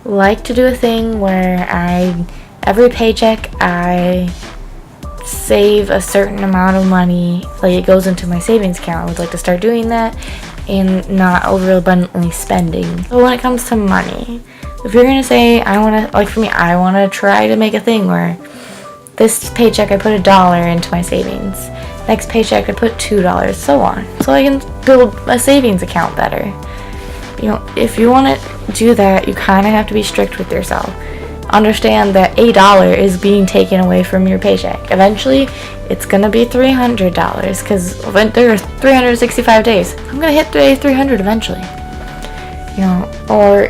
like to do a thing where every paycheck I save a certain amount of money, like it goes into my savings account. I would like to start doing that and not overabundantly spending. So when it comes to money, if you're gonna say for me, I want to try to make a thing where this paycheck I put $1 into my savings, next paycheck I put $2, so on, so I can build a savings account better. If you want to do that, you kind of have to be strict with yourself. Understand that $1 is being taken away from your paycheck. Eventually, it's gonna be $300 because there are 365 days. I'm gonna hit day 300 eventually. Or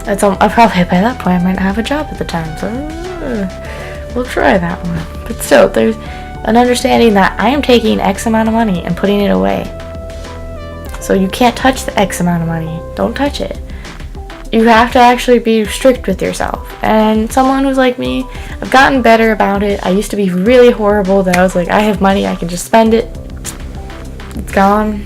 I'll probably by that point I might not have a job at the time. So we'll try that one. But still, there's an understanding that I am taking X amount of money and putting it away. So you can't touch the X amount of money. Don't touch it. You have to actually be strict with yourself. And someone who's like me, I've gotten better about it. I used to be really horrible that I was like, I have money, I can just spend it. It's gone.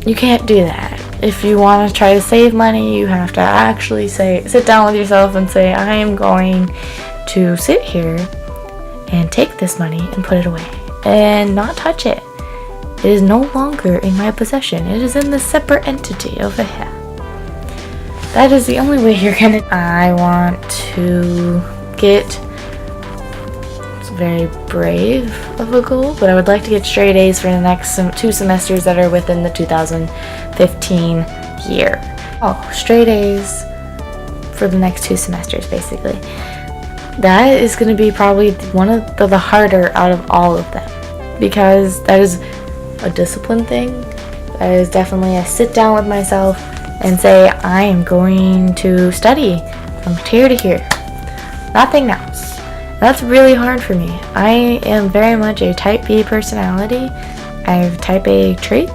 You can't do that. If you want to try to save money, you have to actually sit down with yourself and say, I am going to sit here and take this money and put it away and not touch it. It is no longer in my possession. It is in the separate entity over here. That is the only way you're gonna. I want to get. It's very brave of a goal, but I would like to get straight A's for the next 2 semesters that are within the 2015 year. Oh, straight A's for the next 2 semesters, basically. That is going to be probably one of the harder out of all of them, because that is a discipline thing. That is definitely a sit down with myself and say, I am going to study from here to here. Nothing else. That's really hard for me. I am very much a type B personality. I have type A traits,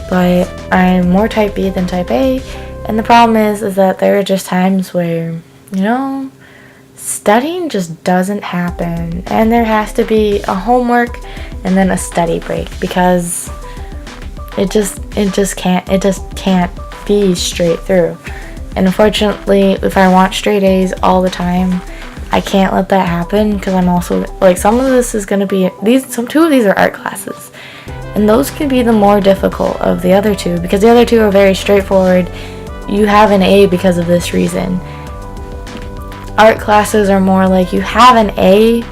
but I'm more type B than type A. And the problem is that there are just times where, studying just doesn't happen. And there has to be a homework and then a study break, because it just can't be straight through. And unfortunately, if I want straight A's all the time, I can't let that happen, because I'm also some of this is going to be 2 of these are art classes, and those can be the more difficult of the other 2, because the other 2 are very straightforward. You have an A because of this reason. Art classes are more like you have an A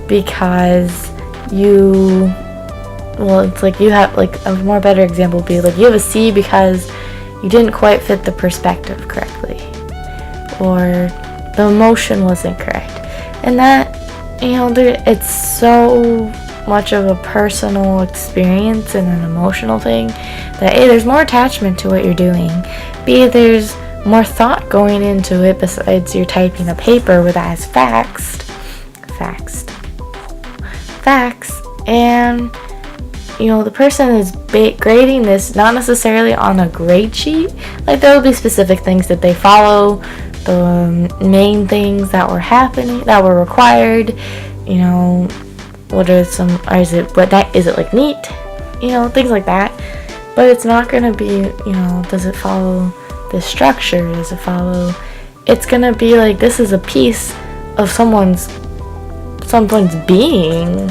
because it's like you have, a more better example would be you have a C because you didn't quite fit the perspective correctly, or the emotion wasn't correct. And that, it's so much of a personal experience and an emotional thing that A, there's more attachment to what you're doing, B, there's more thought going into it besides you're typing a paper with as facts, and the person is grading this not necessarily on a grade sheet. There will be specific things that they follow, the main things that were happening, that were required. Is it neat? Things like that. But it's not gonna be, does it follow the structure? Does it follow? It's gonna be this is a piece of someone's being,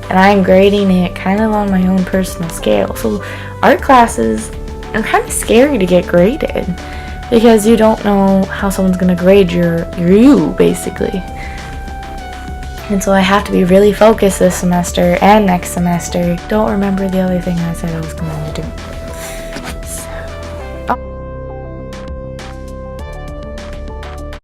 and I'm grading it kind of on my own personal scale. So art classes are kind of scary to get graded, because you don't know how someone's going to grade your you, basically. And so I have to be really focused this semester and next semester. Don't remember the other thing I said I was going to do.